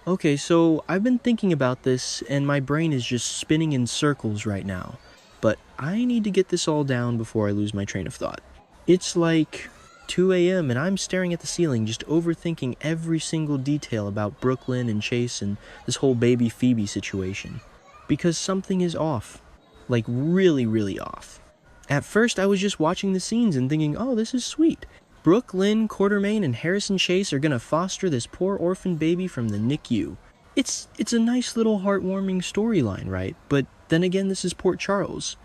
Okay, so I've been thinking about this, and my brain is just spinning in circles right now. But I need to get this all down before I lose my train of thought. It's like 2 a.m., and I'm staring at the ceiling, just overthinking every single detail about Brooklyn and Chase and this whole baby Phoebe situation. Because something is off. Like, really, really off. At first, I was just watching the scenes and thinking, oh, this is sweet. Brook, Lynn, Quartermain, and Harrison Chase are gonna foster this poor orphan baby from the NICU. It's a nice little heartwarming storyline, right? But then again, this is Port Charles.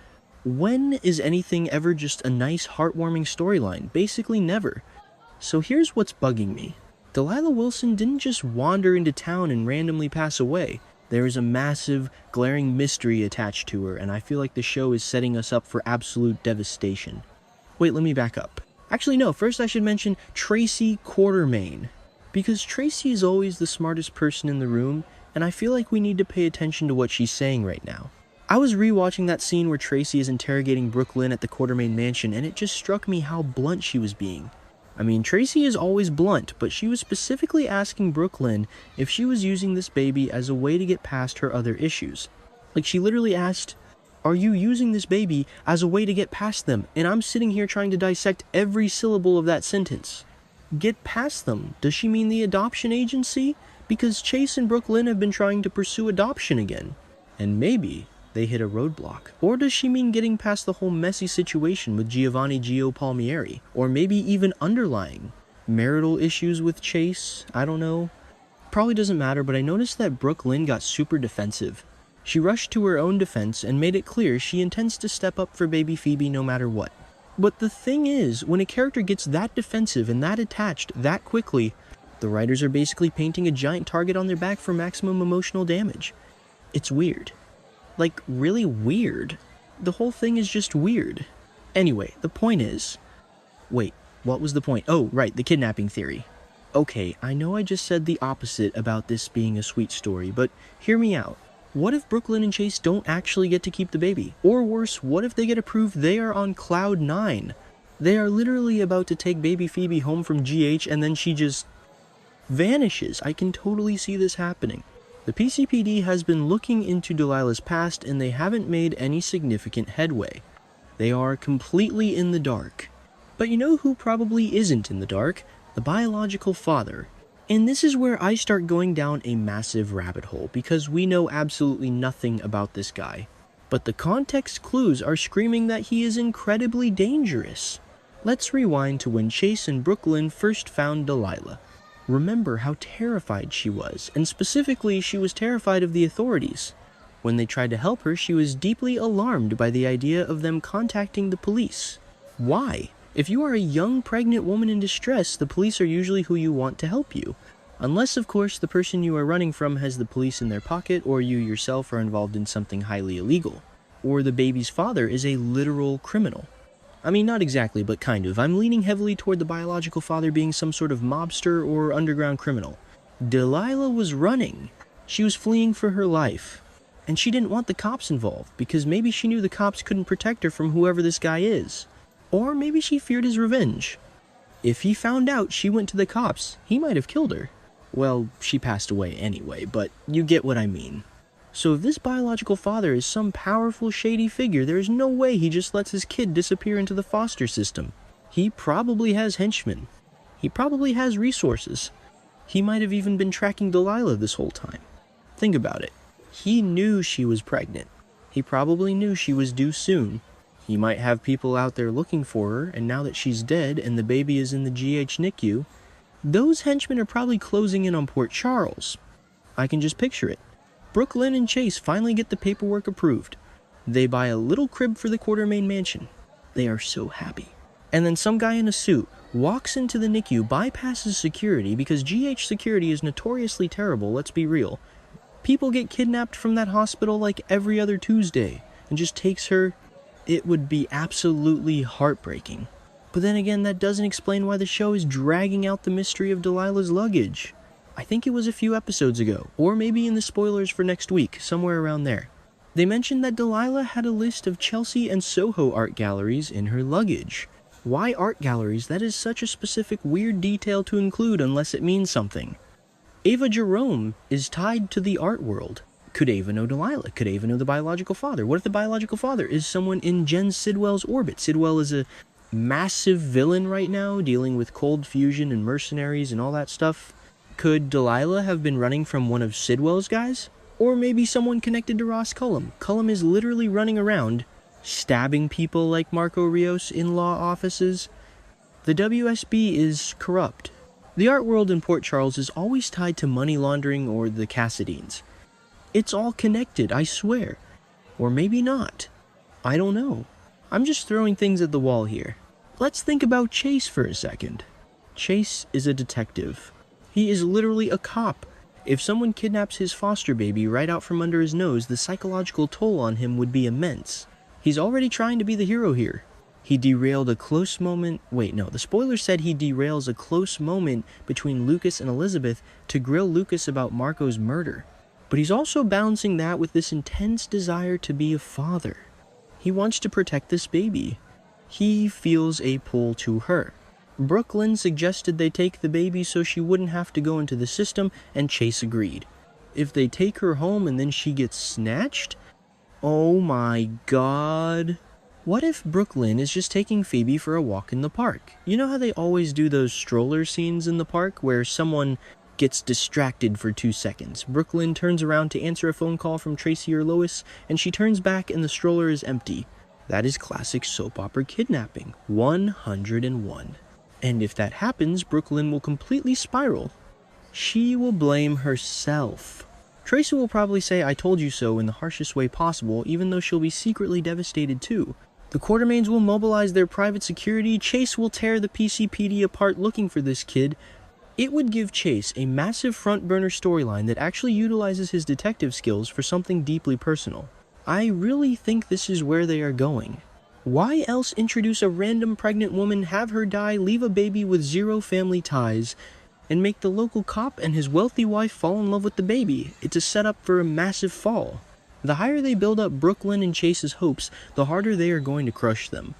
When is anything ever just a nice heartwarming storyline? Basically never. So here's what's bugging me. Delilah Wilson didn't just wander into town and randomly pass away. There is a massive, glaring mystery attached to her, and I feel like the show is setting us up for absolute devastation. Wait, let me back up. Actually, no, first I should mention Tracy Quartermain. Because Tracy is always the smartest person in the room, and I feel like we need to pay attention to what she's saying right now. I was rewatching that scene where Tracy is interrogating Brooklyn at the Quartermain mansion, and it just struck me how blunt she was being. I mean, Tracy is always blunt, but she was specifically asking Brooklyn if she was using this baby as a way to get past her other issues. Like, she literally asked, "Are you using this baby as a way to get past them?" And I'm sitting here trying to dissect every syllable of that sentence. Get past them? Does she mean the adoption agency? Because Chase and Brooklyn have been trying to pursue adoption again. And maybe they hit a roadblock. Or does she mean getting past the whole messy situation with Giovanni Gio Palmieri? Or maybe even underlying marital issues with Chase? I don't know. Probably doesn't matter, but I noticed that Brooklyn got super defensive. She rushed to her own defense and made it clear she intends to step up for baby Phoebe no matter what. But the thing is, when a character gets that defensive and that attached that quickly, the writers are basically painting a giant target on their back for maximum emotional damage. It's weird. Like, really weird. The whole thing is just weird. Anyway, the point is... Wait, what was the point? Oh, right, the kidnapping theory. Okay, I know I just said the opposite about this being a sweet story, but hear me out. What if Brooklyn and Chase don't actually get to keep the baby? Or worse, what if they get approved they are on cloud 9? They are literally about to take baby Phoebe home from GH and then she just vanishes. I can totally see this happening. The PCPD has been looking into Delilah's past and they haven't made any significant headway. They are completely in the dark. But you know who probably isn't in the dark? The biological father. And this is where I start going down a massive rabbit hole because we know absolutely nothing about this guy. But the context clues are screaming that he is incredibly dangerous. Let's rewind to when Chase and Brooklyn first found Delilah. Remember how terrified she was, and specifically she was terrified of the authorities. When they tried to help her, she was deeply alarmed by the idea of them contacting the police. Why? If you are a young pregnant woman in distress, the police are usually who you want to help you. Unless, of course, the person you are running from has the police in their pocket, or you yourself are involved in something highly illegal. Or the baby's father is a literal criminal. I mean, not exactly, but kind of. I'm leaning heavily toward the biological father being some sort of mobster or underground criminal. Delilah was running. She was fleeing for her life. And she didn't want the cops involved, because maybe she knew the cops couldn't protect her from whoever this guy is. Or maybe she feared his revenge. If he found out she went to the cops, he might have killed her. Well, she passed away anyway, but you get what I mean. So if this biological father is some powerful, shady figure, there is no way he just lets his kid disappear into the foster system. He probably has henchmen. He probably has resources. He might have even been tracking Delilah this whole time. Think about it. He knew she was pregnant. He probably knew she was due soon. He might have people out there looking for her, and now that she's dead and the baby is in the GH NICU, those henchmen are probably closing in on Port Charles. I can just picture it. Brooklyn and Chase finally get the paperwork approved. They buy a little crib for the Quartermain mansion. They are so happy. And then some guy in a suit walks into the NICU, bypasses security, because GH security is notoriously terrible, let's be real. People get kidnapped from that hospital like every other Tuesday, and just takes her. It would be absolutely heartbreaking. But then again, that doesn't explain why the show is dragging out the mystery of Delilah's luggage. I think it was a few episodes ago, or maybe in the spoilers for next week, somewhere around there. They mentioned that Delilah had a list of Chelsea and Soho art galleries in her luggage. Why art galleries? That is such a specific weird detail to include unless it means something. Ava Jerome is tied to the art world. Could Ava know Delilah? Could Ava know the biological father? What if the biological father is someone in Jen Sidwell's orbit? Sidwell is a massive villain right now, dealing with cold fusion and mercenaries and all that stuff. Could Delilah have been running from one of Sidwell's guys? Or maybe someone connected to Ross Cullum. Cullum is literally running around, stabbing people like Marco Rios in law offices. The WSB is corrupt. The art world in Port Charles is always tied to money laundering or the Cassadines. It's all connected, I swear. Or maybe not. I don't know. I'm just throwing things at the wall here. Let's think about Chase for a second. Chase is a detective. He is literally a cop. If someone kidnaps his foster baby right out from under his nose, the psychological toll on him would be immense. He's already trying to be the hero here. He derailed a close moment. Wait, no, the spoiler said he derails a close moment between Lucas and Elizabeth to grill Lucas about Marco's murder. But he's also balancing that with this intense desire to be a father. He wants to protect this baby. He feels a pull to her. Brooklyn suggested they take the baby so she wouldn't have to go into the system, and Chase agreed. If they take her home and then she gets snatched? Oh my god. What if Brooklyn is just taking Phoebe for a walk in the park? You know how they always do those stroller scenes in the park where someone gets distracted for 2 seconds. Brooklyn turns around to answer a phone call from Tracy or Lois, and she turns back and the stroller is empty. That is classic soap opera kidnapping. 101. And if that happens, Brooklyn will completely spiral. She will blame herself. Tracy will probably say, "I told you so," in the harshest way possible, even though she'll be secretly devastated too. The Quartermaines will mobilize their private security. Chase will tear the PCPD apart looking for this kid. It would give Chase a massive front-burner storyline that actually utilizes his detective skills for something deeply personal. I really think this is where they are going. Why else introduce a random pregnant woman, have her die, leave a baby with zero family ties, and make the local cop and his wealthy wife fall in love with the baby? It's a setup for a massive fall. The higher they build up Brooklyn and Chase's hopes, the harder they are going to crush them.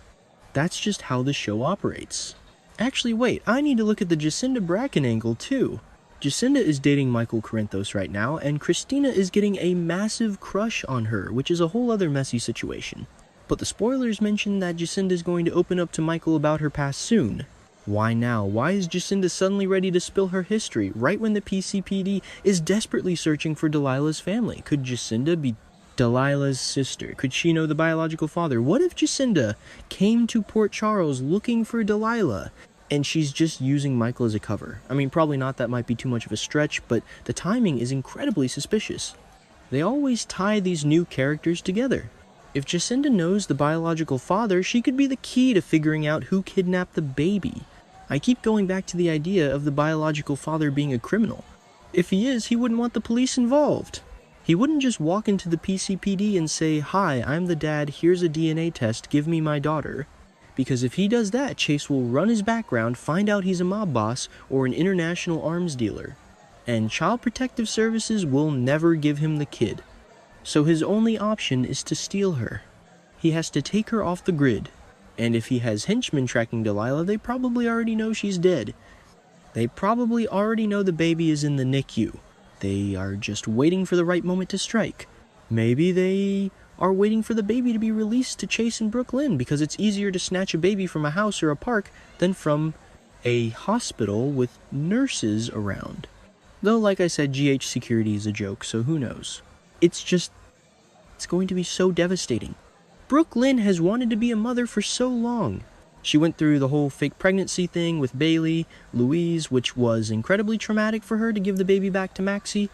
That's just how the show operates. Actually, wait, I need to look at the Jacinda Bracken angle too. Jacinda is dating Michael Corinthos right now, and Christina is getting a massive crush on her, which is a whole other messy situation. But the spoilers mention that Jacinda is going to open up to Michael about her past soon. Why now? Why is Jacinda suddenly ready to spill her history, right when the PCPD is desperately searching for Delilah's family? Could Jacinda be Delilah's sister? Could she know the biological father? What if Jacinda came to Port Charles looking for Delilah, and she's just using Michael as a cover? I mean, probably not, that might be too much of a stretch, but the timing is incredibly suspicious. They always tie these new characters together. If Jacinda knows the biological father, she could be the key to figuring out who kidnapped the baby. I keep going back to the idea of the biological father being a criminal. If he is, he wouldn't want the police involved. He wouldn't just walk into the PCPD and say, "Hi, I'm the dad, here's a DNA test, give me my daughter." Because if he does that, Chase will run his background, find out he's a mob boss or an international arms dealer. And Child Protective Services will never give him the kid. So his only option is to steal her. He has to take her off the grid. And if he has henchmen tracking Delilah, they probably already know she's dead. They probably already know the baby is in the NICU. They are just waiting for the right moment to strike. Maybe they are waiting for the baby to be released to Chase and Brooklyn, because it's easier to snatch a baby from a house or a park than from a hospital with nurses around. Though, like I said, GH security is a joke, so who knows? It's going to be so devastating. Brooklyn has wanted to be a mother for so long. She went through the whole fake pregnancy thing with Bailey, Louise, which was incredibly traumatic for her to give the baby back to Maxie.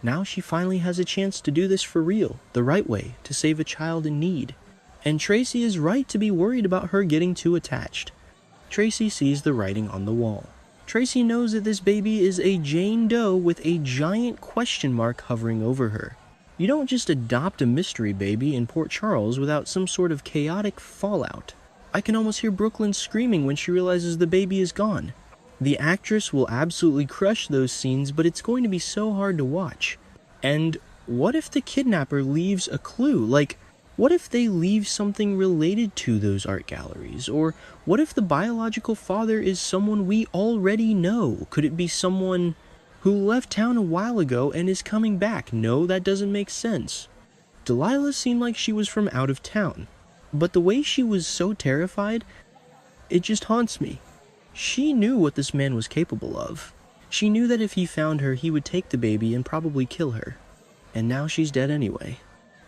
Now she finally has a chance to do this for real, the right way, to save a child in need. And Tracy is right to be worried about her getting too attached. Tracy sees the writing on the wall. Tracy knows that this baby is a Jane Doe with a giant question mark hovering over her. You don't just adopt a mystery baby in Port Charles without some sort of chaotic fallout. I can almost hear Brooklyn screaming when she realizes the baby is gone. The actress will absolutely crush those scenes, but it's going to be so hard to watch. And what if the kidnapper leaves a clue? Like, what if they leave something related to those art galleries? Or what if the biological father is someone we already know? Could it be someone who left town a while ago and is coming back. No, that doesn't make sense. Delilah seemed like she was from out of town, but the way she was so terrified, it just haunts me. She knew what this man was capable of. She knew that if he found her, he would take the baby and probably kill her. And now she's dead anyway.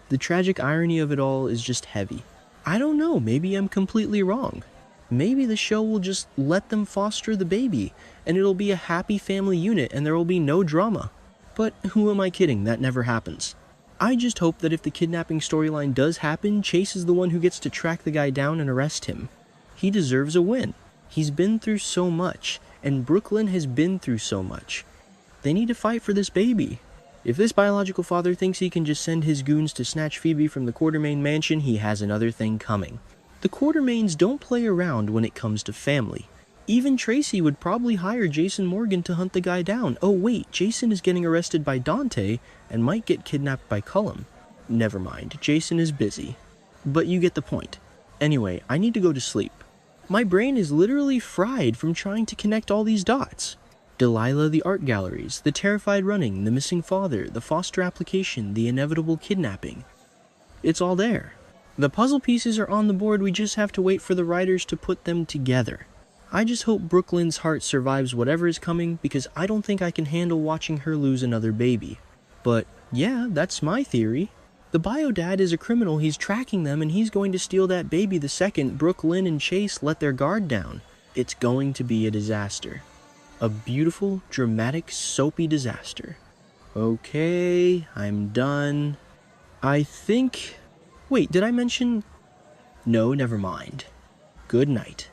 The tragic irony of it all is just heavy. I don't know, maybe I'm completely wrong. Maybe the show will just let them foster the baby, and it'll be a happy family unit and there will be no drama. But who am I kidding? That never happens. I just hope that if the kidnapping storyline does happen, Chase is the one who gets to track the guy down and arrest him. He deserves a win. He's been through so much, and Brooklyn has been through so much. They need to fight for this baby. If this biological father thinks he can just send his goons to snatch Phoebe from the Quartermaine mansion, he has another thing coming. The Quartermaines don't play around when it comes to family. Even Tracy would probably hire Jason Morgan to hunt the guy down. Oh wait, Jason is getting arrested by Dante and might get kidnapped by Cullum. Never mind, Jason is busy. But you get the point. Anyway, I need to go to sleep. My brain is literally fried from trying to connect all these dots. Delilah, the art galleries, the terrified running, the missing father, the foster application, the inevitable kidnapping. It's all there. The puzzle pieces are on the board, we just have to wait for the writers to put them together. I just hope Brooklyn's heart survives whatever is coming, because I don't think I can handle watching her lose another baby. But yeah, that's my theory. The bio dad is a criminal, he's tracking them, and he's going to steal that baby the second Brook, Lynn, and Chase let their guard down. It's going to be a disaster. A beautiful, dramatic, soapy disaster. Okay, I'm done. I think... Wait, did I mention... No, never mind. Good night.